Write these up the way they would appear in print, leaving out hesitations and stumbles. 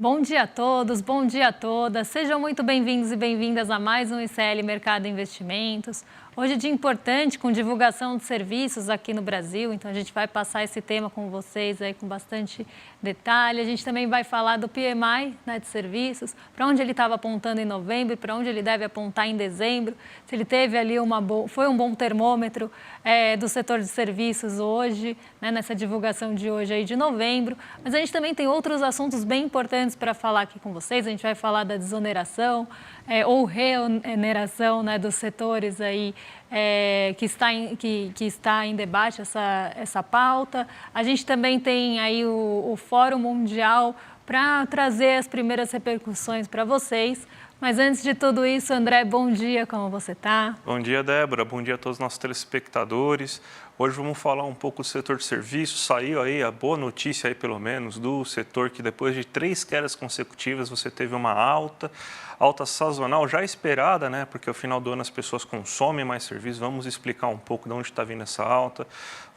Bom dia a todos, bom dia a todas. Sejam muito bem-vindos e bem-vindas a mais um ICL Mercado Investimentos. Hoje é dia importante com divulgação de serviços aqui no Brasil, então a gente vai passar esse tema com vocês aí com bastante detalhe. A gente também vai falar do PMI, né, de serviços, para onde ele estava apontando em novembro, para onde ele deve apontar em dezembro, se ele teve ali foi um bom termômetro do setor de serviços hoje, né, nessa divulgação de hoje aí de novembro. Mas a gente também tem outros assuntos bem importantes para falar aqui com vocês. A gente vai falar da desoneração ou reoneração, né, dos setores aí que está em debate essa pauta. A gente também tem aí o Fórum Mundial para trazer as primeiras repercussões para vocês. Mas antes de tudo isso, André, bom dia, como você está? Bom dia, Débora. Bom dia a todos os nossos telespectadores. Hoje vamos falar um pouco do setor de serviços. Saiu aí a boa notícia, aí, pelo menos, do setor que depois de 3 quedas consecutivas você teve uma alta sazonal já esperada, né? Porque ao final do ano as pessoas consomem mais serviços. Vamos explicar um pouco de onde está vindo essa alta.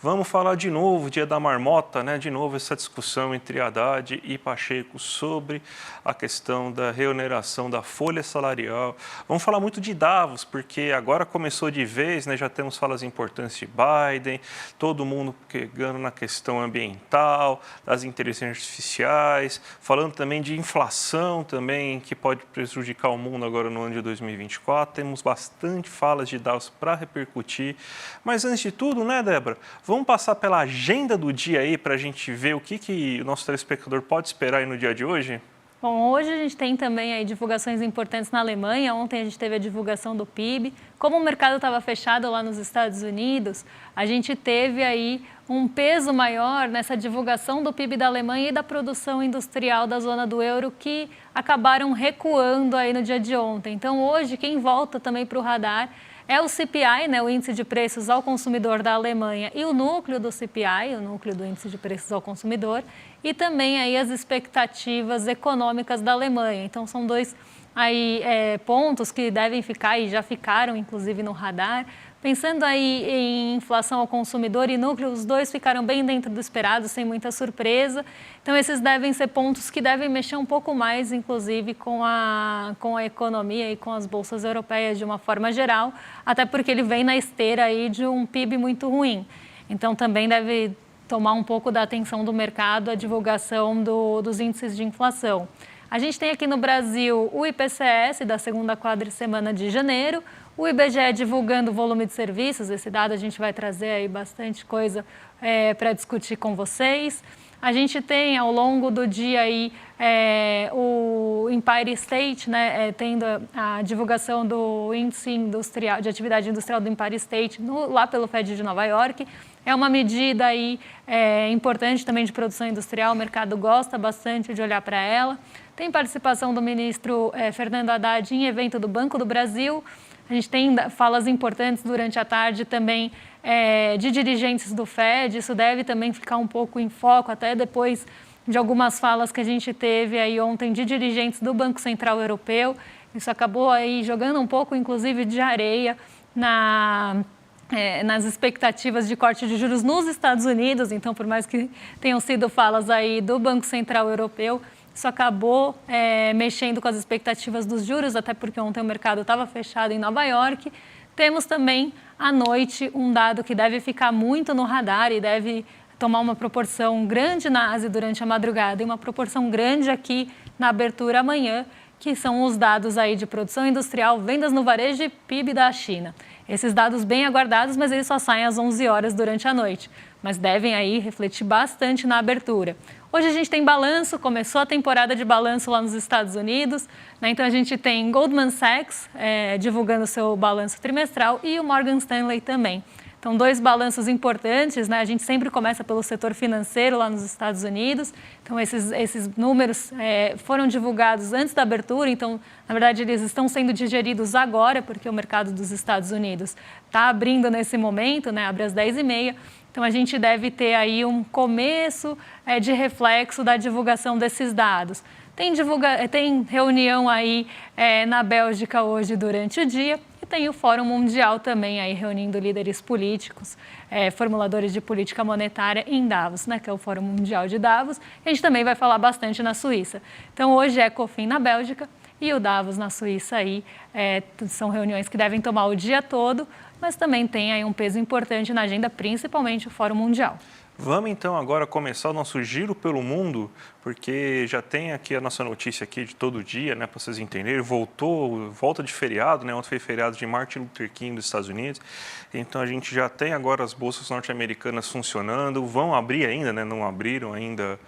Vamos falar de novo, dia da marmota, né? De novo essa discussão entre Haddad e Pacheco sobre a questão da reoneração da folha salarial. Vamos falar muito de Davos, porque agora começou de vez, né? Já temos falas importantes de Biden, todo mundo pegando na questão ambiental, das inteligências artificiais, falando também de inflação também, que pode prejudicar o mundo agora no ano de 2024. Temos bastante falas de Davos para repercutir. Mas antes de tudo, né, Débora? Vamos passar pela agenda do dia aí para a gente ver o que o nosso telespectador pode esperar aí no dia de hoje? Bom, hoje a gente tem também aí divulgações importantes na Alemanha. Ontem a gente teve a divulgação do PIB. Como o mercado estava fechado lá nos Estados Unidos, a gente teve aí um peso maior nessa divulgação do PIB da Alemanha e da produção industrial da zona do euro, que acabaram recuando aí no dia de ontem. Então, hoje, quem volta também para o radar é o CPI, né, o Índice de Preços ao Consumidor da Alemanha, e o núcleo do CPI, o núcleo do Índice de Preços ao Consumidor, e também aí as expectativas econômicas da Alemanha. Então, são dois aí, pontos que devem ficar e já ficaram, inclusive, no radar. Pensando aí em inflação ao consumidor e núcleo, os dois ficaram bem dentro do esperado, sem muita surpresa. Então, esses devem ser pontos que devem mexer um pouco mais, inclusive, com a economia e com as bolsas europeias de uma forma geral, até porque ele vem na esteira aí de um PIB muito ruim. Então, também deve tomar um pouco da atenção do mercado a divulgação dos índices de inflação. A gente tem aqui no Brasil o IPCS da segunda quadricemana de janeiro, o IBGE divulgando o volume de serviços. Esse dado a gente vai trazer aí bastante coisa para discutir com vocês. A gente tem ao longo do dia aí o Empire State, né, tendo a divulgação do índice industrial, de atividade industrial do Empire State lá pelo Fed de Nova York. É uma medida aí importante também de produção industrial, o mercado gosta bastante de olhar para ela. Tem participação do ministro Fernando Haddad em evento do Banco do Brasil. A gente tem falas importantes durante a tarde também de dirigentes do FED. Isso deve também ficar um pouco em foco, até depois de algumas falas que a gente teve aí ontem de dirigentes do Banco Central Europeu. Isso acabou aí jogando um pouco, inclusive, de areia nas expectativas de corte de juros nos Estados Unidos. Então, por mais que tenham sido falas aí do Banco Central Europeu, isso acabou mexendo com as expectativas dos juros, até porque ontem o mercado estava fechado em Nova York. Temos também, à noite, um dado que deve ficar muito no radar e deve tomar uma proporção grande na Ásia durante a madrugada e uma proporção grande aqui na abertura amanhã, que são os dados aí de produção industrial, vendas no varejo e PIB da China. Esses dados bem aguardados, mas eles só saem às 11 horas durante a noite, mas devem aí refletir bastante na abertura. Hoje a gente tem balanço, começou a temporada de balanço lá nos Estados Unidos, né? Então a gente tem Goldman Sachs divulgando seu balanço trimestral e o Morgan Stanley também. Então, 2 balanços importantes, né? A gente sempre começa pelo setor financeiro lá nos Estados Unidos. Então, esses números foram divulgados antes da abertura. Então, na verdade, eles estão sendo digeridos agora, porque o mercado dos Estados Unidos está abrindo nesse momento, né? Abre às 10h30. Então, a gente deve ter aí um começo de reflexo da divulgação desses dados. Tem reunião aí na Bélgica hoje durante o dia E tem o Fórum Mundial também, aí reunindo líderes políticos, formuladores de política monetária em Davos, né, que é o Fórum Mundial de Davos. E a gente também vai falar bastante na Suíça. Então, hoje é Ecofin na Bélgica e o Davos na Suíça aí. São reuniões que devem tomar o dia todo, mas também tem aí um peso importante na agenda, principalmente o Fórum Mundial. Vamos então agora começar o nosso giro pelo mundo, porque já tem aqui a nossa notícia aqui de todo dia, né, para vocês entenderem. Volta de feriado, né? Ontem foi feriado de Martin Luther King dos Estados Unidos. Então a gente já tem agora as bolsas norte-americanas funcionando, vão abrir ainda, né? Não abriram ainda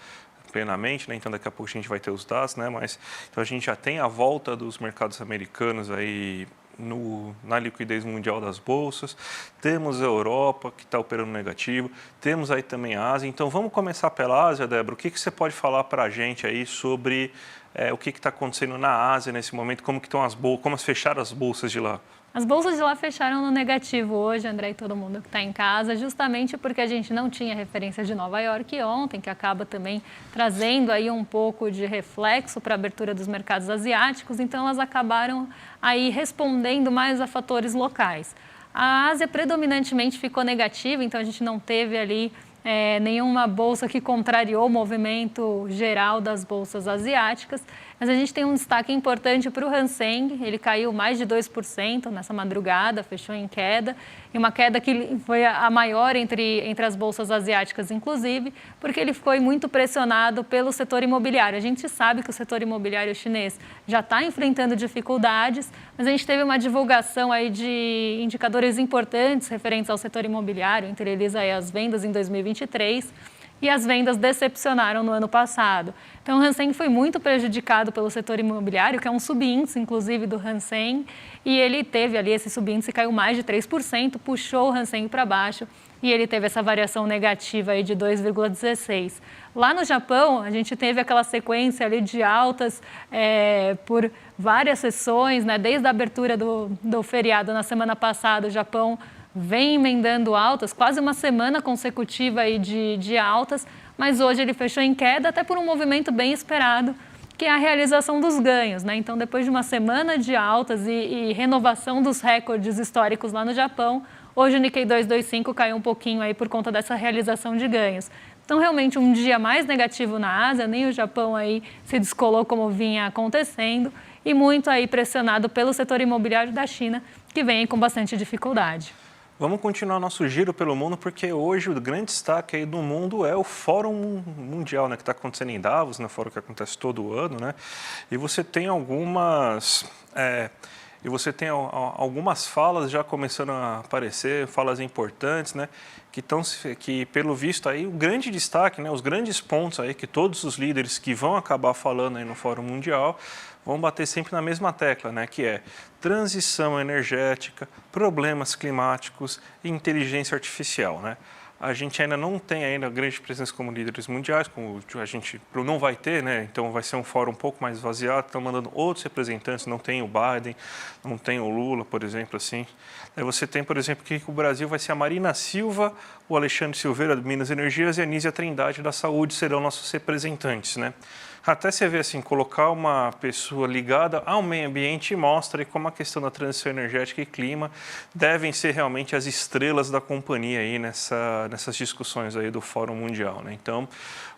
plenamente, né? Então daqui a pouco a gente vai ter os dados, né? Mas então a gente já tem a volta dos mercados americanos aí na liquidez mundial das bolsas, temos a Europa que está operando negativo, temos aí também a Ásia. Então vamos começar pela Ásia, Débora. O que você pode falar para a gente aí sobre o que está acontecendo na Ásia nesse momento, como que estão as bolsas, como fecharam as bolsas de lá? As bolsas de lá fecharam no negativo hoje, André, e todo mundo que está em casa, justamente porque a gente não tinha referência de Nova York ontem, que acaba também trazendo aí um pouco de reflexo para a abertura dos mercados asiáticos, então elas acabaram aí respondendo mais a fatores locais. A Ásia predominantemente ficou negativa, então a gente não teve ali nenhuma bolsa que contrariou o movimento geral das bolsas asiáticas, mas a gente tem um destaque importante para o Hang Seng, ele caiu mais de 2% nessa madrugada, fechou em queda, e uma queda que foi a maior entre as bolsas asiáticas, inclusive, porque ele foi muito pressionado pelo setor imobiliário. A gente sabe que o setor imobiliário chinês já está enfrentando dificuldades, mas a gente teve uma divulgação aí de indicadores importantes referentes ao setor imobiliário, entre eles aí as vendas em 2023, e as vendas decepcionaram no ano passado. Então, o Hang Seng foi muito prejudicado pelo setor imobiliário, que é um subíndice, inclusive, do Hang Seng, e ele teve ali, esse subíndice caiu mais de 3%, puxou o Hang Seng para baixo, e ele teve essa variação negativa aí de 2,16%. Lá no Japão, a gente teve aquela sequência ali de altas por várias sessões, né? Desde a abertura do feriado na semana passada, o Japão vem emendando altas, quase uma semana consecutiva aí de altas, mas hoje ele fechou em queda, até por um movimento bem esperado, que é a realização dos ganhos, né? Então, depois de uma semana de altas e renovação dos recordes históricos lá no Japão, hoje o Nikkei 225 caiu um pouquinho aí por conta dessa realização de ganhos. Então, realmente, um dia mais negativo na Ásia, nem o Japão aí se descolou como vinha acontecendo, e muito aí pressionado pelo setor imobiliário da China, que vem com bastante dificuldade. Vamos continuar nosso giro pelo mundo, porque hoje o grande destaque aí do mundo é o Fórum Mundial, né, que está acontecendo em Davos, né, fórum que acontece todo ano, né? E você tem algumas falas já começando a aparecer, falas importantes, né, que pelo visto aí o grande destaque, né, os grandes pontos aí que todos os líderes que vão acabar falando aí no Fórum Mundial vão bater sempre na mesma tecla, né, que é transição energética, problemas climáticos e inteligência artificial, né? A gente ainda não tem ainda grande presença como líderes mundiais, como a gente não vai ter, né? Então vai ser um fórum um pouco mais esvaziado, estão mandando outros representantes, não tem o Biden, não tem o Lula, por exemplo, assim. Aí você tem, por exemplo, que o Brasil vai ser a Marina Silva, o Alexandre Silveira, do Minas Energias, e a Anísia Trindade, da Saúde, serão nossos representantes, né? Até você vê assim, colocar uma pessoa ligada ao meio ambiente mostra como a questão da transição energética e clima devem ser realmente as estrelas da companhia aí nessas discussões aí do Fórum Mundial, né? Então,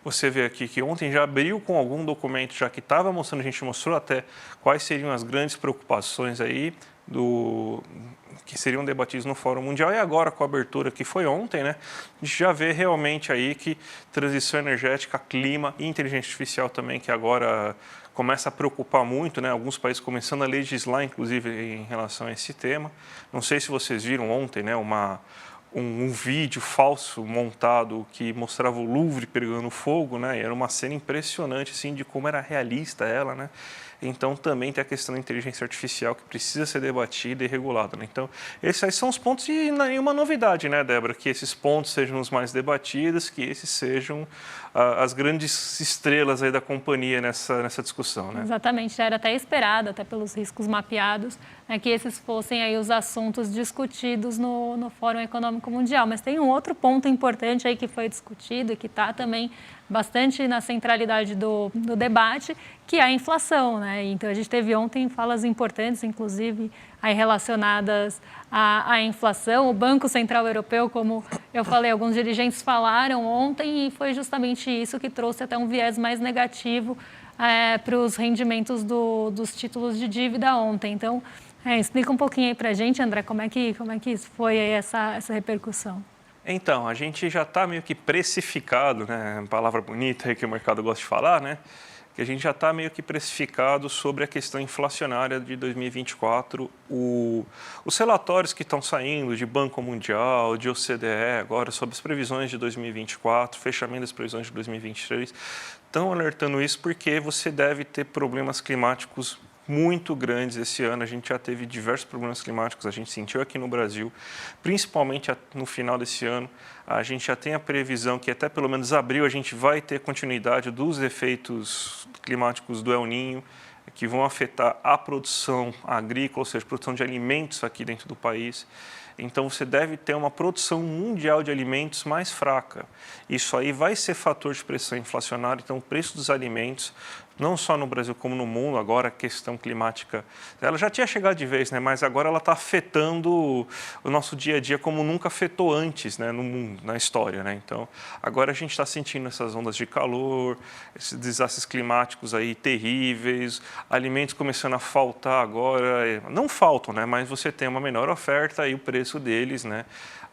você vê aqui que ontem já abriu com algum documento já que estava mostrando, a gente mostrou até quais seriam as grandes preocupações aí que seriam debatidos no Fórum Mundial, e agora com a abertura que foi ontem, né, a gente já vê realmente aí que transição energética, clima e inteligência artificial também, que agora começa a preocupar muito, né, alguns países começando a legislar, inclusive, em relação a esse tema. Não sei se vocês viram ontem, né, um vídeo falso montado que mostrava o Louvre pegando fogo, né, e era uma cena impressionante, assim, de como era realista ela, né. Então, também tem a questão da inteligência artificial que precisa ser debatida e regulada, né? Então, esses aí são os pontos e nenhuma novidade, né, Débora? Que esses pontos sejam os mais debatidos, que esses sejam as grandes estrelas aí da companhia nessa discussão, né? Exatamente, já era até esperado, até pelos riscos mapeados, né, que esses fossem aí os assuntos discutidos no Fórum Econômico Mundial. Mas tem um outro ponto importante aí que foi discutido e que está também bastante na centralidade do debate, que é a inflação, né? Então, a gente teve ontem falas importantes, inclusive, aí relacionadas à inflação. O Banco Central Europeu, como eu falei, alguns dirigentes falaram ontem, e foi justamente isso que trouxe até um viés mais negativo para os rendimentos dos títulos de dívida ontem. Então, explica um pouquinho aí para a gente, André, como é que foi aí essa repercussão. Então, a gente já está meio que precificado, né? Palavra bonita aí que o mercado gosta de falar, né? Que a gente já está meio que precificado sobre a questão inflacionária de 2024. Os relatórios que estão saindo de Banco Mundial, de OCDE, agora sobre as previsões de 2024, fechamento das previsões de 2023, estão alertando isso porque você deve ter problemas climáticos muito grandes esse ano. A gente já teve diversos problemas climáticos, a gente sentiu aqui no Brasil, principalmente no final desse ano. A gente já tem a previsão que até pelo menos abril a gente vai ter continuidade dos efeitos climáticos do El Niño, que vão afetar a produção agrícola, ou seja, a produção de alimentos aqui dentro do país. Então, você deve ter uma produção mundial de alimentos mais fraca. Isso aí vai ser fator de pressão inflacionária. Então, o preço dos alimentos, não só no Brasil como no mundo, agora a questão climática, ela já tinha chegado de vez, né? Mas agora ela está afetando o nosso dia a dia como nunca afetou antes, né? No mundo, na história, né? Então, agora a gente está sentindo essas ondas de calor, esses desastres climáticos aí terríveis, alimentos começando a faltar agora. Não faltam, né? Mas você tem uma menor oferta e o preço deles, né,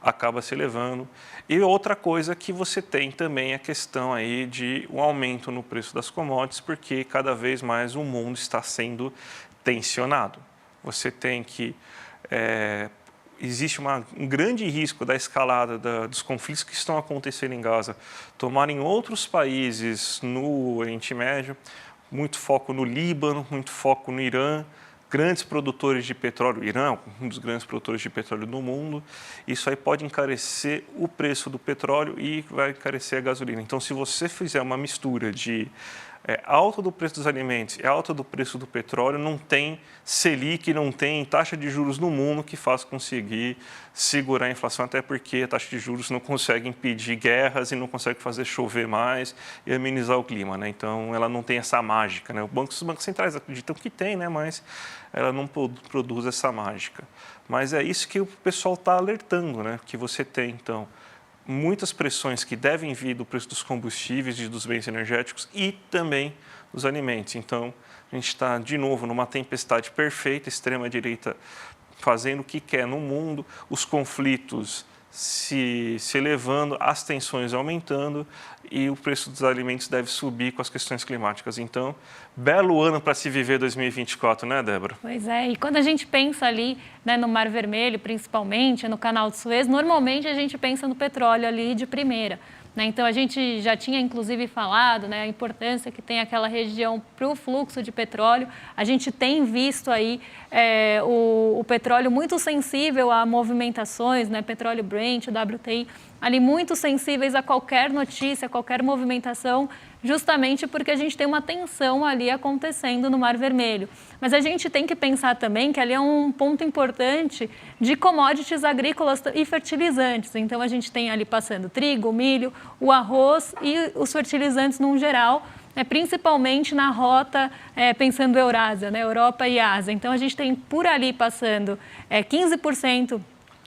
acaba se elevando. E outra coisa que você tem também é a questão aí de um aumento no preço das commodities, porque cada vez mais o mundo está sendo tensionado. Você tem que... existe um grande risco da escalada dos conflitos que estão acontecendo em Gaza tomarem outros países no Oriente Médio, muito foco no Líbano, muito foco no Irã, grandes produtores de petróleo, Irã, um dos grandes produtores de petróleo do mundo. Isso aí pode encarecer o preço do petróleo e vai encarecer a gasolina. Então, se você fizer uma mistura de alta do preço dos alimentos e alta do preço do petróleo, não tem Selic, não tem taxa de juros no mundo que faça conseguir segurar a inflação, até porque a taxa de juros não consegue impedir guerras e não consegue fazer chover mais e amenizar o clima, né? Então, ela não tem essa mágica, né? Os bancos centrais acreditam que tem, né? Mas ela não produz essa mágica. Mas é isso que o pessoal está alertando, né? Que você tem, então, muitas pressões que devem vir do preço dos combustíveis e dos bens energéticos e também dos alimentos. Então, a gente está, de novo, numa tempestade perfeita, extrema-direita fazendo o que quer no mundo, os conflitos se elevando, as tensões aumentando e o preço dos alimentos deve subir com as questões climáticas. Então, belo ano para se viver 2024, né, Débora? Pois é, e quando a gente pensa ali, né, no Mar Vermelho, principalmente, no Canal de Suez, normalmente a gente pensa no petróleo ali de primeira. Né? Então, a gente já tinha, inclusive, falado, né, a importância que tem aquela região para o fluxo de petróleo. A gente tem visto aí o petróleo muito sensível a movimentações, né, petróleo Brent, o WTI, ali muito sensíveis a qualquer notícia, a qualquer movimentação, justamente porque a gente tem uma tensão ali acontecendo no Mar Vermelho. Mas a gente tem que pensar também que ali é um ponto importante de commodities agrícolas e fertilizantes. Então, a gente tem ali passando trigo, milho, o arroz e os fertilizantes no geral, principalmente na rota, pensando Eurásia, né, Europa e Ásia. Então, a gente tem por ali passando 15%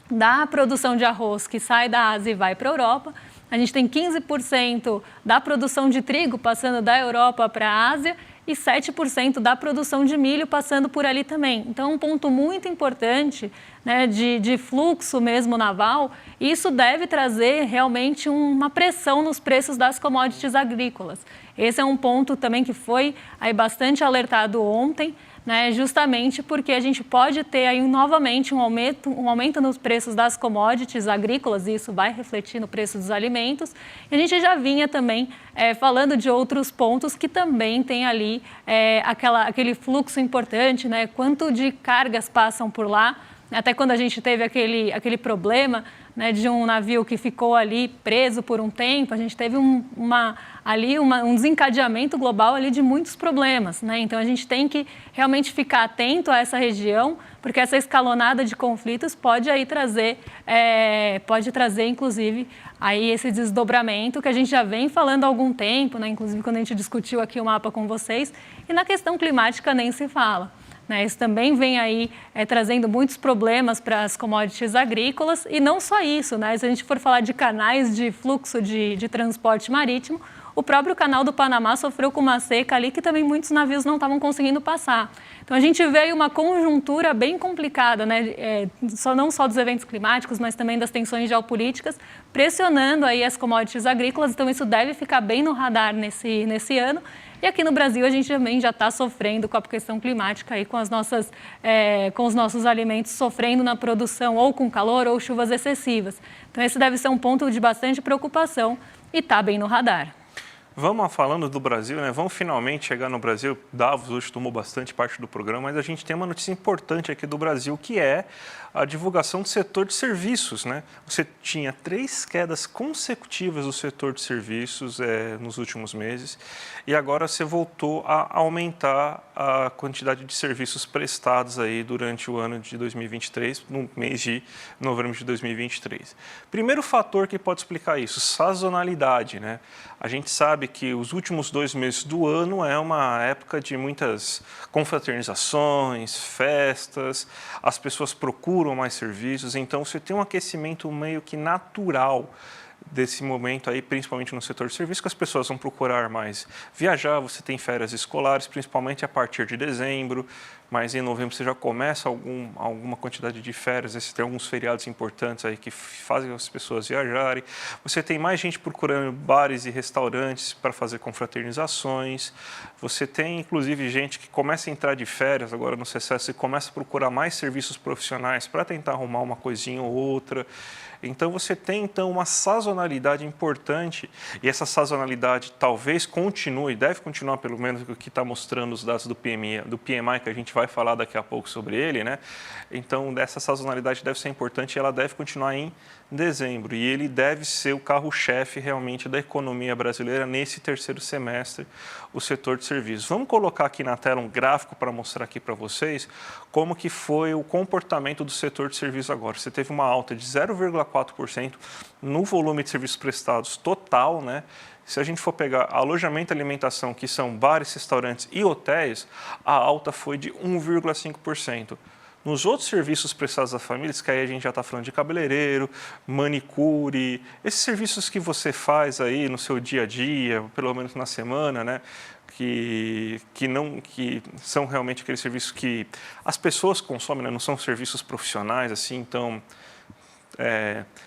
da produção de arroz que sai da Ásia e vai para a Europa. A gente tem 15% da produção de trigo passando da Europa para a Ásia e 7% da produção de milho passando por ali também. Então, um ponto muito importante, né, de fluxo mesmo naval, e isso deve trazer realmente uma pressão nos preços das commodities agrícolas. Esse é um ponto também que foi aí bastante alertado ontem, né, justamente porque a gente pode ter aí novamente um aumento nos preços das commodities agrícolas, e isso vai refletir no preço dos alimentos. E a gente já vinha também falando de outros pontos que também tem ali aquele fluxo importante, né, quanto de cargas passam por lá. Até quando a gente teve aquele problema, né, de um navio que ficou ali preso por um tempo, a gente teve um desencadeamento global ali de muitos problemas, né? Então a gente tem que realmente ficar atento a essa região, porque essa escalonada de conflitos pode aí trazer, inclusive, aí esse desdobramento que a gente já vem falando há algum tempo, né? Inclusive quando a gente discutiu aqui o mapa com vocês, e na questão climática nem se fala. Isso também vem aí trazendo muitos problemas para as commodities agrícolas e não só isso, né? Se a gente for falar de canais de fluxo de transporte marítimo, o próprio canal do Panamá sofreu com uma seca ali que também muitos navios não estavam conseguindo passar. Então a gente vê aí uma conjuntura bem complicada, né? Não só dos eventos climáticos, mas também das tensões geopolíticas, pressionando aí as commodities agrícolas. Então isso deve ficar bem no radar nesse ano. E aqui no Brasil a gente também já está sofrendo com a questão climática, aí, com os nossos alimentos sofrendo na produção ou com calor ou chuvas excessivas. Então esse deve ser um ponto de bastante preocupação e está bem no radar. Vamos falando do Brasil, né? Vamos finalmente chegar no Brasil. Davos hoje tomou bastante parte do programa, mas a gente tem uma notícia importante aqui do Brasil, que é a divulgação do setor de serviços, né? Você tinha 3 quedas consecutivas do setor de serviços nos últimos meses e agora você voltou a aumentar a quantidade de serviços prestados aí durante o ano de 2023, no mês de novembro de 2023. Primeiro fator que pode explicar isso, sazonalidade, né? A gente sabe que os últimos 2 meses do ano é uma época de muitas confraternizações, festas, as pessoas procuram mais serviços, então você tem um aquecimento meio que natural desse momento aí, principalmente no setor de serviços, que as pessoas vão procurar mais viajar, você tem férias escolares, principalmente a partir de dezembro, mas em novembro você já começa alguma quantidade de férias, você tem alguns feriados importantes aí que fazem as pessoas viajarem, você tem mais gente procurando bares e restaurantes para fazer confraternizações, você tem inclusive gente que começa a entrar de férias agora no recesso e começa a procurar mais serviços profissionais para tentar arrumar uma coisinha ou outra. Então você tem uma sazonalidade importante e essa sazonalidade talvez continue, deve continuar pelo menos o que está mostrando os dados do PMI, que a gente vai falar daqui a pouco sobre ele, né? Então essa sazonalidade deve ser importante e ela deve continuar em dezembro e ele deve ser o carro-chefe realmente da economia brasileira nesse terceiro semestre, o setor de serviços. Vamos colocar aqui na tela um gráfico para mostrar aqui para vocês como que foi o comportamento do setor de serviços agora. Você teve uma alta de 0,4% no volume de serviços prestados total, né? Se a gente for pegar alojamento e alimentação, que são bares, restaurantes e hotéis, a alta foi de 1,5%. Nos outros serviços prestados às famílias, que aí a gente já está falando de cabeleireiro, manicure, esses serviços que você faz aí no seu dia a dia, pelo menos na semana, né? Que são realmente aqueles serviços que as pessoas consomem, né? Não são serviços profissionais, assim, então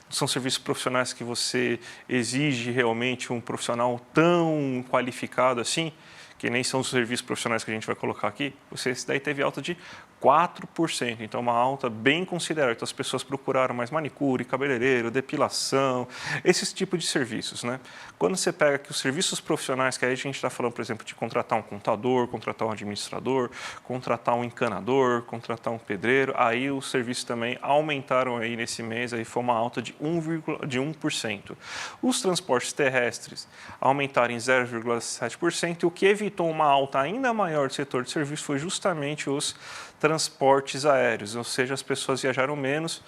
são serviços profissionais que você exige realmente um profissional tão qualificado assim, que nem são os serviços profissionais que a gente vai colocar aqui, esse daí teve alta de 4%, então uma alta bem considerável. Então as pessoas procuraram mais manicure, cabeleireiro, depilação, esses tipos de serviços, né? Quando você pega aqui os serviços profissionais, que aí a gente está falando, por exemplo, de contratar um contador, contratar um administrador, contratar um encanador, contratar um pedreiro, aí os serviços também aumentaram aí nesse mês, aí foi uma alta de 1%. Os transportes terrestres aumentaram em 0,7% e o que evitou uma alta ainda maior do setor de serviços foi justamente os transportes aéreos, ou seja, as pessoas viajaram menos,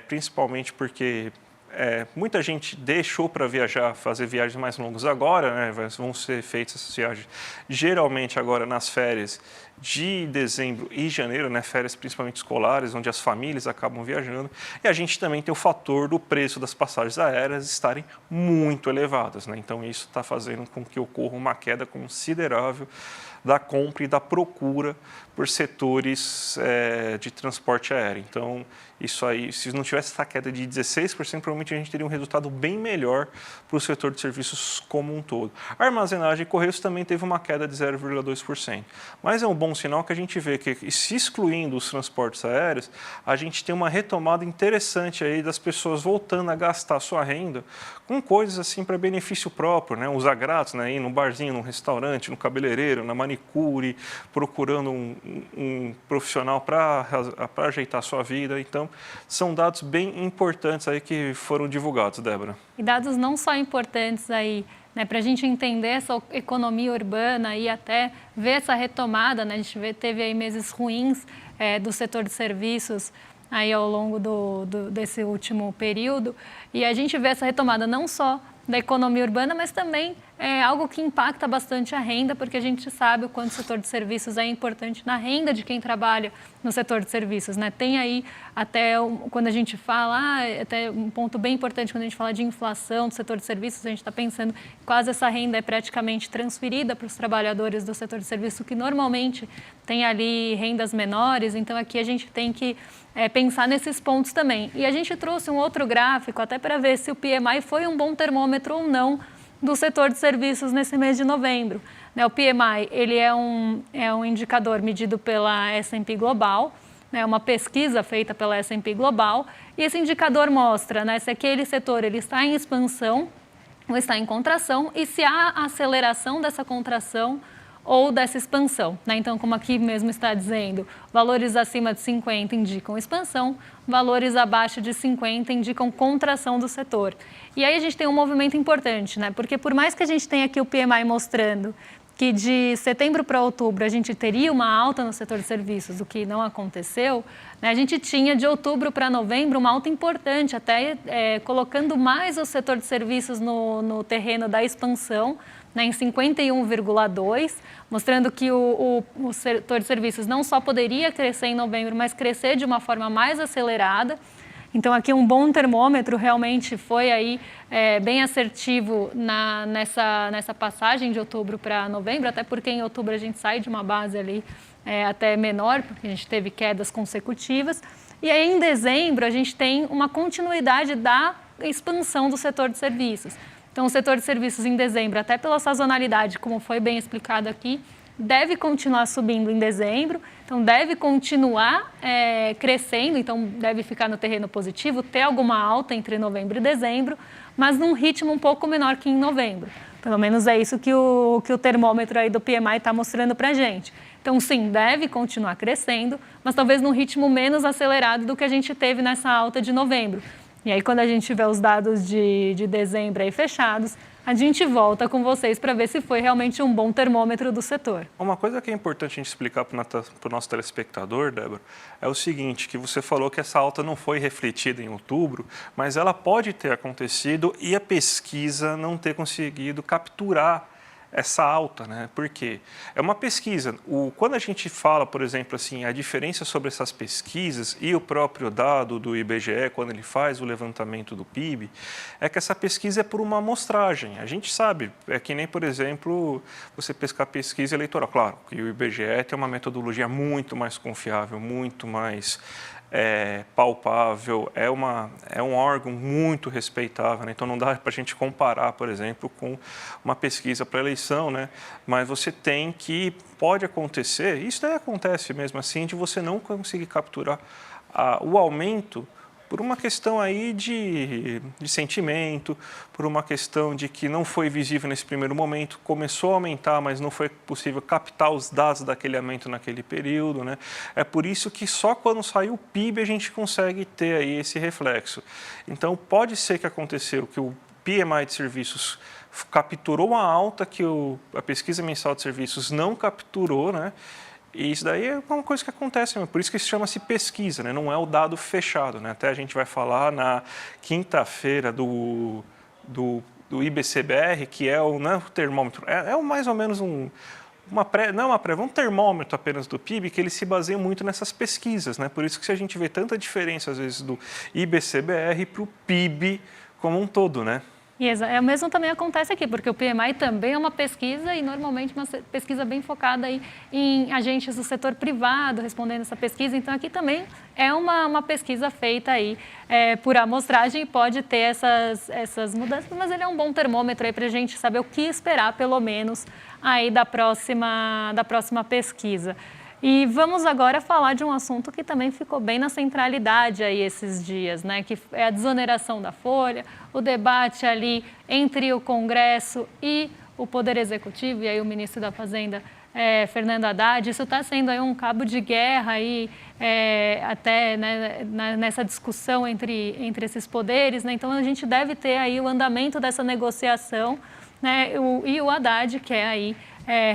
principalmente porque muita gente deixou para viajar, fazer viagens mais longas agora, né? Vão ser feitas essas viagens geralmente agora nas férias de dezembro e janeiro, né? Férias principalmente escolares, onde as famílias acabam viajando. E a gente também tem o fator do preço das passagens aéreas estarem muito elevadas, né? Então isso está fazendo com que ocorra uma queda considerável da compra e da procura por setores de transporte aéreo. Então, isso aí, se não tivesse essa queda de 16%, provavelmente a gente teria um resultado bem melhor para o setor de serviços como um todo. A armazenagem e correios também teve uma queda de 0,2%. Mas é um bom sinal que a gente vê que, se excluindo os transportes aéreos, a gente tem uma retomada interessante aí das pessoas voltando a gastar sua renda com coisas assim para benefício próprio, né? Usar grátis, né? Ir no barzinho, no restaurante, no cabeleireiro, na manicure, manicure, procurando um profissional para ajeitar a sua vida. Então, são dados bem importantes aí que foram divulgados, Débora. E dados não só importantes aí, né, para a gente entender essa economia urbana e até ver essa retomada, né, a gente teve aí meses ruins do setor de serviços aí ao longo desse último período, e a gente vê essa retomada não só da economia urbana, mas também é algo que impacta bastante a renda, porque a gente sabe o quanto o setor de serviços é importante na renda de quem trabalha no setor de serviços, né? Tem aí até quando a gente fala, até um ponto bem importante quando a gente fala de inflação do setor de serviços, a gente está pensando que quase essa renda é praticamente transferida para os trabalhadores do setor de serviços, que normalmente tem ali rendas menores, então aqui a gente tem que pensar nesses pontos também. E a gente trouxe um outro gráfico até para ver se o PMI foi um bom termômetro ou não do setor de serviços nesse mês de novembro. O PMI ele é um indicador medido pela S&P Global, né, uma pesquisa feita pela S&P Global, e esse indicador mostra, né, se aquele setor ele está em expansão ou está em contração e se há aceleração dessa contração ou dessa expansão, né? Então, como aqui mesmo está dizendo, valores acima de 50 indicam expansão, valores abaixo de 50 indicam contração do setor. E aí a gente tem um movimento importante, né? Porque por mais que a gente tenha aqui o PMI mostrando que de setembro para outubro a gente teria uma alta no setor de serviços, o que não aconteceu, né? A gente tinha de outubro para novembro uma alta importante, até colocando mais o setor de serviços no terreno da expansão, né, em 51,2, mostrando que o setor de serviços não só poderia crescer em novembro, mas crescer de uma forma mais acelerada. Então, aqui um bom termômetro realmente foi aí bem assertivo nessa passagem de outubro para novembro, até porque em outubro a gente sai de uma base ali até menor, porque a gente teve quedas consecutivas. E aí, em dezembro, a gente tem uma continuidade da expansão do setor de serviços. Então, o setor de serviços em dezembro, até pela sazonalidade, como foi bem explicado aqui, deve continuar subindo em dezembro, então deve continuar crescendo, então deve ficar no terreno positivo, ter alguma alta entre novembro e dezembro, mas num ritmo um pouco menor que em novembro. Pelo menos é isso que o termômetro aí do PMI está mostrando para a gente. Então, sim, deve continuar crescendo, mas talvez num ritmo menos acelerado do que a gente teve nessa alta de novembro. E aí, quando a gente tiver os dados de dezembro aí fechados, a gente volta com vocês para ver se foi realmente um bom termômetro do setor. Uma coisa que é importante a gente explicar para o nosso telespectador, Débora, é o seguinte, que você falou que essa alta não foi refletida em outubro, mas ela pode ter acontecido e a pesquisa não ter conseguido capturar essa alta, né? Por quê? É uma pesquisa. Quando a gente fala, por exemplo, assim, a diferença sobre essas pesquisas e o próprio dado do IBGE, quando ele faz o levantamento do PIB, é que essa pesquisa é por uma amostragem. A gente sabe, é que nem, por exemplo, você pescar pesquisa eleitoral. Claro que o IBGE tem uma metodologia muito mais confiável, muito mais palpável, é um órgão muito respeitável, né? Então não dá para a gente comparar, por exemplo, com uma pesquisa para eleição, né? Mas você tem que, pode acontecer, isso daí acontece mesmo assim, de você não conseguir capturar o aumento por uma questão aí de sentimento, por uma questão de que não foi visível nesse primeiro momento, começou a aumentar, mas não foi possível captar os dados daquele aumento naquele período, né? É por isso que só quando sai o PIB a gente consegue ter aí esse reflexo. Então, pode ser que aconteceu que o PMI de serviços capturou uma alta que a pesquisa mensal de serviços não capturou, né? E isso daí é uma coisa que acontece, por isso que isso chama-se pesquisa, né? Não é o dado fechado, né? Até a gente vai falar na quinta-feira do IBCBR, que não é o termômetro, mais ou menos um termômetro apenas do PIB, que ele se baseia muito nessas pesquisas, né? Por isso que a gente vê tanta diferença, às vezes, do IBCBR para o PIB como um todo, né? E o mesmo também acontece aqui, porque o PMI também é uma pesquisa e normalmente uma pesquisa bem focada aí em agentes do setor privado respondendo essa pesquisa. Então, aqui também é uma pesquisa feita aí por amostragem e pode ter essas mudanças, mas ele é um bom termômetro aí para a gente saber o que esperar, pelo menos, aí da próxima pesquisa. E vamos agora falar de um assunto que também ficou bem na centralidade aí esses dias, né? Que é a desoneração da folha, o debate ali entre o Congresso e o Poder Executivo, e aí o ministro da Fazenda Fernando Haddad, isso está sendo aí um cabo de guerra aí, até né, nessa discussão entre esses poderes, né? Então a gente deve ter aí o andamento dessa negociação, né? E o Haddad quer aí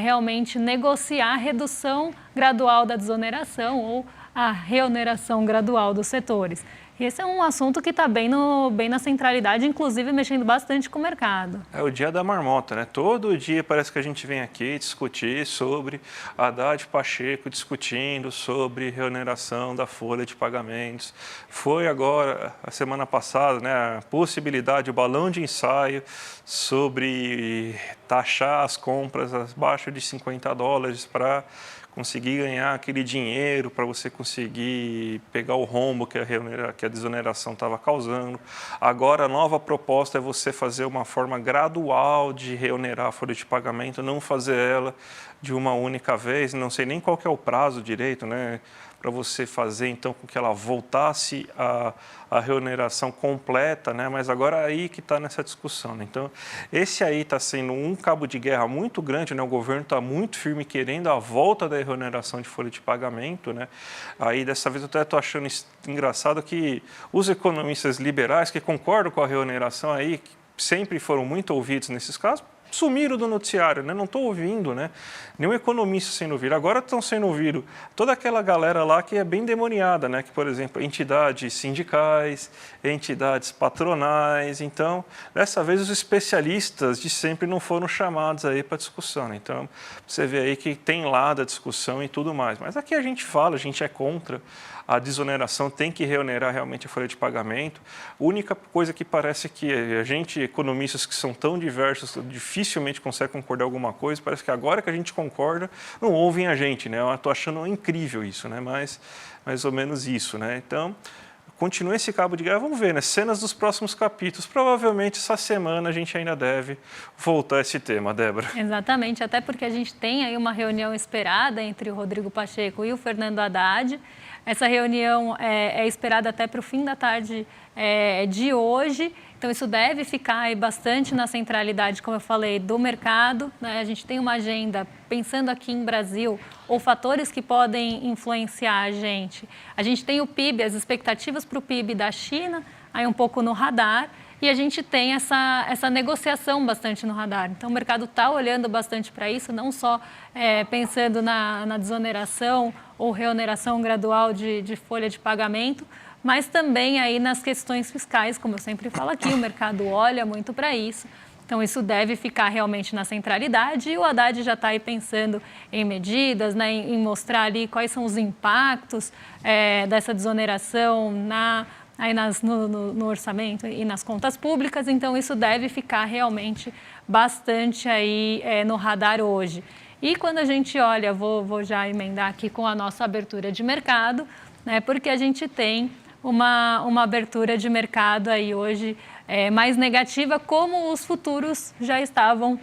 realmente negociar a redução gradual da desoneração ou a reoneração gradual dos setores. E esse é um assunto que está bem na centralidade, inclusive mexendo bastante com o mercado. É o dia da marmota, né? Todo dia parece que a gente vem aqui discutir sobre Haddad e Pacheco discutindo sobre reoneração da folha de pagamentos. Foi agora, a semana passada, né, a possibilidade, o balão de ensaio sobre taxar as compras abaixo de $50 para conseguir ganhar aquele dinheiro para você conseguir pegar o rombo que a desoneração estava causando. Agora, a nova proposta é você fazer uma forma gradual de reonerar a folha de pagamento, não fazer ela de uma única vez. Não sei nem qual que é o prazo direito, né, para você fazer, então, com que ela voltasse a reoneração completa, né? Mas agora é aí que está nessa discussão, né? Então, esse aí está sendo um cabo de guerra muito grande, né? O governo está muito firme querendo a volta da reoneração de folha de pagamento, né? Aí, dessa vez, eu até estou achando engraçado que os economistas liberais que concordam com a reoneração aí, que sempre foram muito ouvidos nesses casos, sumiram do noticiário, né? Não estou ouvindo, né? Nenhum economista sendo ouvido. Agora estão sendo ouvidos toda aquela galera lá que é bem demoniada, né? Que, por exemplo, entidades sindicais, entidades patronais. Então, dessa vez, os especialistas de sempre não foram chamados aí para discussão, né? Então, você vê aí que tem lá da discussão e tudo mais. Mas aqui a gente fala, a gente é contra a desoneração, tem que reonerar realmente a folha de pagamento. A única coisa que parece que a gente, economistas que são tão diversos, dificilmente consegue concordar alguma coisa, parece que agora que a gente concorda, não ouvem a gente, né? Eu estou achando incrível isso, né? Mas mais ou menos isso, né? Então, continua esse cabo de guerra, vamos ver, né? Cenas dos próximos capítulos. Provavelmente essa semana a gente ainda deve voltar a esse tema, Débora. Exatamente, até porque a gente tem aí uma reunião esperada entre o Rodrigo Pacheco e o Fernando Haddad. Essa reunião é esperada até para o fim da tarde de hoje, então isso deve ficar aí bastante na centralidade, como eu falei, do mercado, né? A gente tem uma agenda, pensando aqui em Brasil, ou fatores que podem influenciar a gente. A gente tem o PIB, as expectativas para o PIB da China, aí um pouco no radar, e a gente tem essa negociação bastante no radar. Então, o mercado está olhando bastante para isso, não só pensando na desoneração ou reoneração gradual de folha de pagamento, mas também aí nas questões fiscais, como eu sempre falo aqui, o mercado olha muito para isso. Então, isso deve ficar realmente na centralidade e o Haddad já está aí pensando em medidas, né, em mostrar ali quais são os impactos dessa desoneração no orçamento e nas contas públicas. Então, isso deve ficar realmente bastante aí no radar hoje. E quando a gente olha, vou já emendar aqui com a nossa abertura de mercado, né, porque a gente tem uma abertura de mercado aí hoje mais negativa, como os futuros já estavam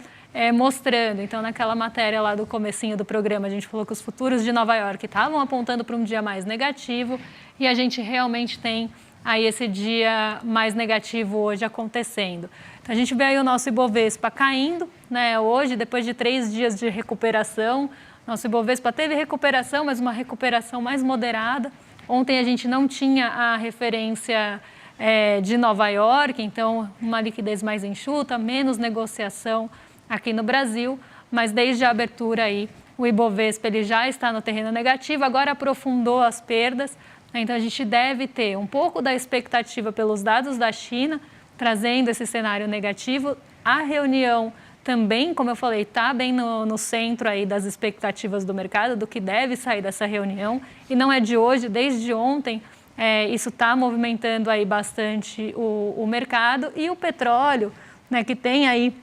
mostrando. Então, naquela matéria lá do comecinho do programa, a gente falou que os futuros de Nova York estavam apontando para um dia mais negativo e a gente realmente tem aí esse dia mais negativo hoje acontecendo. Então, a gente vê aí o nosso Ibovespa caindo, né, hoje, depois de 3 dias de recuperação. Nosso Ibovespa teve recuperação, mas uma recuperação mais moderada. Ontem a gente não tinha a referência de Nova York, então uma liquidez mais enxuta, menos negociação aqui no Brasil, mas desde a abertura aí o Ibovespa ele já está no terreno negativo, agora aprofundou as perdas, né? Então a gente deve ter um pouco da expectativa pelos dados da China, trazendo esse cenário negativo. A reunião também, como eu falei, está bem no centro aí das expectativas do mercado, do que deve sair dessa reunião, e não é de hoje, desde ontem, isso está movimentando aí bastante o mercado. E o petróleo, né, que tem aí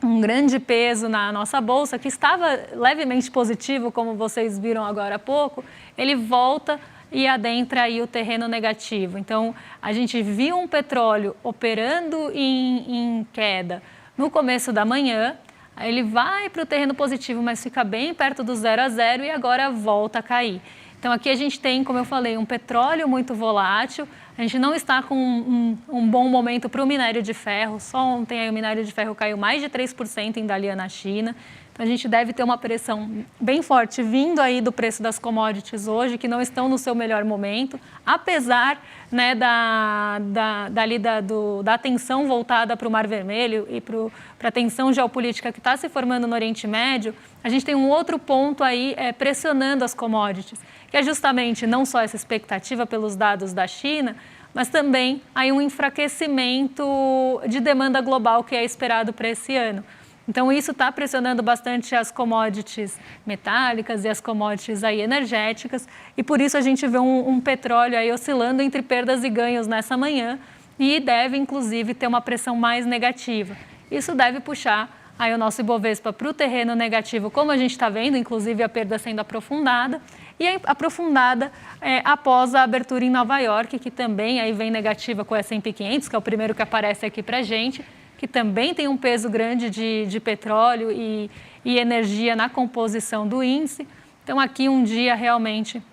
um grande peso na nossa bolsa, que estava levemente positivo, como vocês viram agora há pouco, ele volta e adentra aí o terreno negativo. Então, a gente viu um petróleo operando em queda no começo da manhã, ele vai para o terreno positivo, mas fica bem perto do 0 a 0 e agora volta a cair. Então, aqui a gente tem, como eu falei, um petróleo muito volátil, a gente não está com um bom momento para o minério de ferro, só ontem aí o minério de ferro caiu mais de 3% em Dalian na China, Então, a gente deve ter uma pressão bem forte vindo aí do preço das commodities hoje, que não estão no seu melhor momento, apesar, né, da atenção voltada para o Mar Vermelho e para a tensão geopolítica que está se formando no Oriente Médio. A gente tem um outro ponto aí pressionando as commodities, que é justamente não só essa expectativa pelos dados da China, mas também aí um enfraquecimento de demanda global que é esperado para esse ano. Então, isso está pressionando bastante as commodities metálicas e as commodities aí energéticas, e por isso a gente vê um petróleo aí oscilando entre perdas e ganhos nessa manhã e deve, inclusive, ter uma pressão mais negativa. Isso deve puxar aí o nosso Ibovespa para o terreno negativo, como a gente está vendo, inclusive a perda sendo aprofundada, e aprofundada após a abertura em Nova York, que também aí vem negativa com o S&P 500, que é o primeiro que aparece aqui para a gente, que também tem um peso grande de petróleo e energia na composição do índice. Então, aqui um dia realmente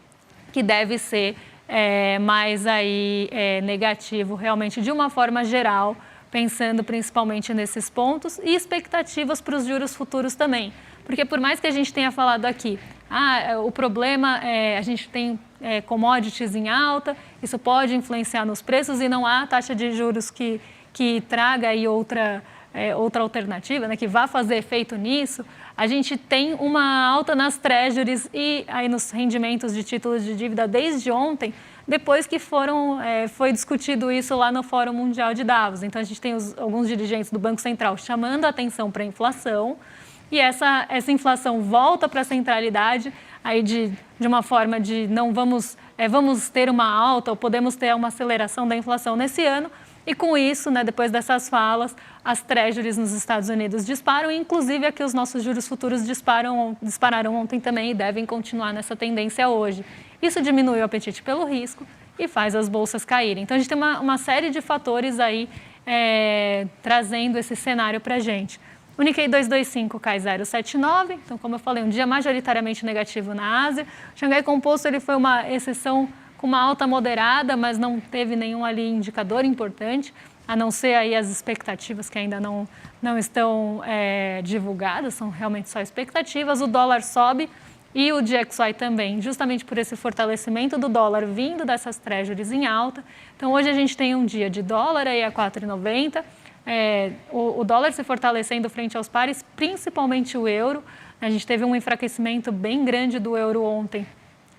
que deve ser mais aí, negativo, realmente de uma forma geral, pensando principalmente nesses pontos e expectativas para os juros futuros também. Porque por mais que a gente tenha falado aqui, o problema é a gente tem commodities em alta, isso pode influenciar nos preços e não há taxa de juros que traga aí outra alternativa, né, que vá fazer efeito nisso. A gente tem uma alta nas treasuries e aí nos rendimentos de títulos de dívida desde ontem, depois que foi discutido isso lá no Fórum Mundial de Davos. Então, a gente tem alguns dirigentes do Banco Central chamando a atenção para a inflação, e essa inflação volta para a centralidade aí de uma forma de não vamos ter uma alta ou podemos ter uma aceleração da inflação nesse ano. E com isso, né, depois dessas falas, as treasuries nos Estados Unidos disparam, e inclusive aqui os nossos juros futuros dispararam ontem também e devem continuar nessa tendência hoje. Isso diminui o apetite pelo risco e faz as bolsas caírem. Então, a gente tem uma série de fatores aí trazendo esse cenário para a gente. O Nikkei 225 cai 0,79, então, como eu falei, um dia majoritariamente negativo na Ásia. O Xangai Composto ele foi uma exceção com uma alta moderada, mas não teve nenhum ali indicador importante, a não ser aí as expectativas que ainda não estão divulgadas, são realmente só expectativas. O dólar sobe e o DXY também, justamente por esse fortalecimento do dólar vindo dessas treasuries em alta. Então, hoje a gente tem um dia de dólar aí a 4,90, o dólar se fortalecendo frente aos pares, principalmente o euro. A gente teve um enfraquecimento bem grande do euro ontem,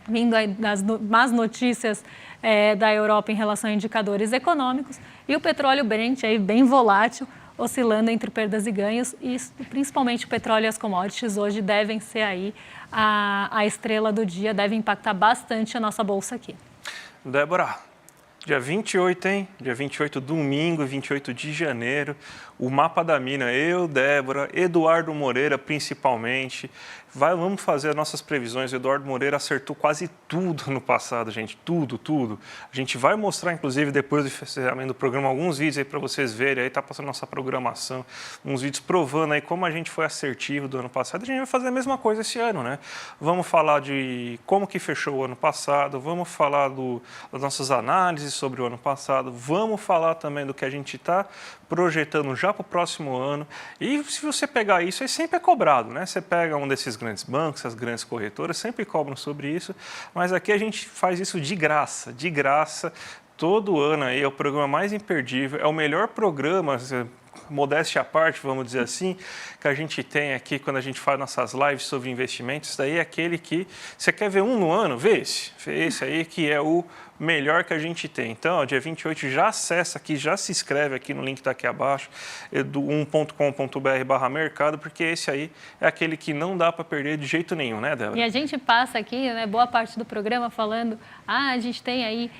vindo aí das más notícias da Europa em relação a indicadores econômicos, e o petróleo Brent aí bem volátil, oscilando entre perdas e ganhos, e principalmente o petróleo e as commodities hoje devem ser aí a estrela do dia, devem impactar bastante a nossa bolsa aqui. Débora, dia 28, hein? Dia 28, domingo, 28 de janeiro, o Mapa da Mina, eu, Débora, Eduardo Moreira principalmente, vamos fazer as nossas previsões. O Eduardo Moreira acertou quase tudo no passado, gente, tudo. A gente vai mostrar, inclusive, depois do fechamento do programa, alguns vídeos aí para vocês verem, aí tá passando nossa programação, uns vídeos provando aí como a gente foi assertivo do ano passado. A gente vai fazer a mesma coisa esse ano, né? Vamos falar de como que fechou o ano passado, vamos falar das nossas análises sobre o ano passado, vamos falar também do que a gente está projetando já para o próximo ano. E se você pegar isso, aí sempre é cobrado, né? Você pega um desses grandes bancos, as grandes corretoras, sempre cobram sobre isso, mas aqui a gente faz isso de graça, todo ano aí, é o programa mais imperdível, é o melhor programa, modéstia à parte, vamos dizer assim, que a gente tem aqui quando a gente faz nossas lives sobre investimentos. Isso daí é aquele que você quer ver um no ano, vê esse aí que é o melhor que a gente tem. Então, ó, dia 28, já acessa aqui, já se inscreve aqui no link que está aqui abaixo, edu1.com.br/mercado, porque esse aí é aquele que não dá para perder de jeito nenhum, né, Débora? E a gente passa aqui, né, boa parte do programa falando, a gente tem aí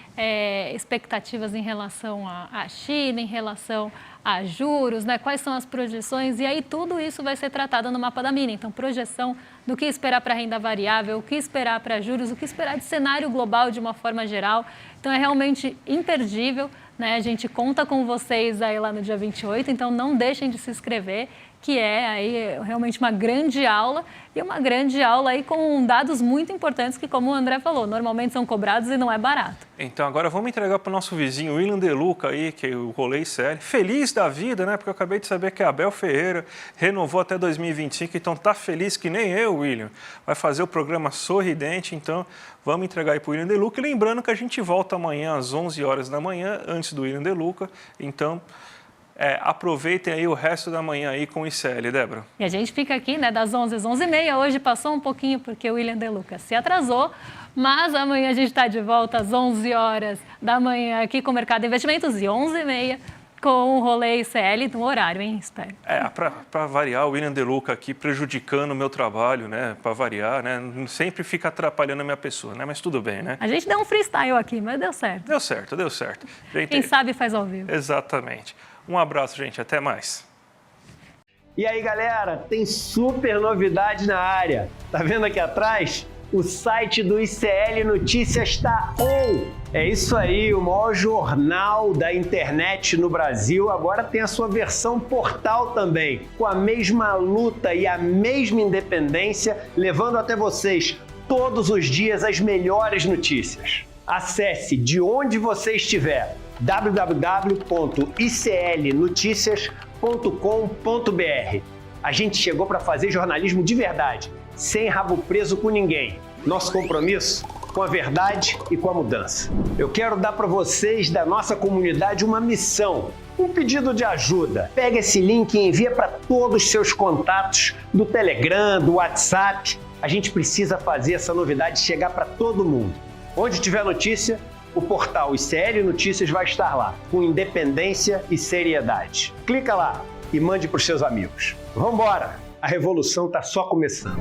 expectativas em relação à China, em relação a juros, né? Quais são as projeções, e aí tudo isso vai ser tratado no Mapa da Mina. Então, projeção do que esperar para a renda variável, o que esperar para juros, o que esperar de cenário global de uma forma geral. Então, é realmente imperdível, né? A gente conta com vocês aí lá no dia 28, então não deixem de se inscrever, que é aí realmente uma grande aula e uma grande aula aí com dados muito importantes que, como o André falou, normalmente são cobrados e não é barato. Então agora vamos entregar para o nosso vizinho William De Luca aí, que é o Rolê ICL, feliz da vida, né? Porque eu acabei de saber que a Abel Ferreira renovou até 2025, então tá feliz que nem eu, William. Vai fazer o programa sorridente, então vamos entregar aí para o William De Luca. E lembrando que a gente volta amanhã às 11 horas da manhã, antes do William De Luca, então aproveitem aí o resto da manhã aí com o ICL, Débora. E a gente fica aqui, né, das 11 às 11h30. Hoje passou um pouquinho porque o William De Luca se atrasou, mas amanhã a gente está de volta às 11 horas da manhã aqui com o Mercado de Investimentos e 11h30 com o Rolê ICL no horário, hein? Espero. Para variar, o William De Luca aqui prejudicando o meu trabalho, né? Para variar, né? Sempre fica atrapalhando a minha pessoa, né? Mas tudo bem, né? A gente deu um freestyle aqui, mas deu certo. Deu certo, deu certo. Gente, quem sabe faz ao vivo. Exatamente. Um abraço, gente. Até mais. E aí, galera, tem super novidade na área. Tá vendo aqui atrás? O site do ICL Notícias está on! É isso aí, o maior jornal da internet no Brasil agora tem a sua versão portal também, com a mesma luta e a mesma independência, levando até vocês todos os dias as melhores notícias. Acesse de onde você estiver, www.iclnoticias.com.br. A gente chegou para fazer jornalismo de verdade, sem rabo preso com ninguém. Nosso compromisso com a verdade e com a mudança. Eu quero dar para vocês da nossa comunidade uma missão, um pedido de ajuda. Pega esse link e envia para todos os seus contatos do Telegram, do WhatsApp. A gente precisa fazer essa novidade chegar para todo mundo. Onde tiver notícia, o portal ICL Notícias vai estar lá, com independência e seriedade. Clica lá e mande para os seus amigos. Vamos embora! A revolução está só começando.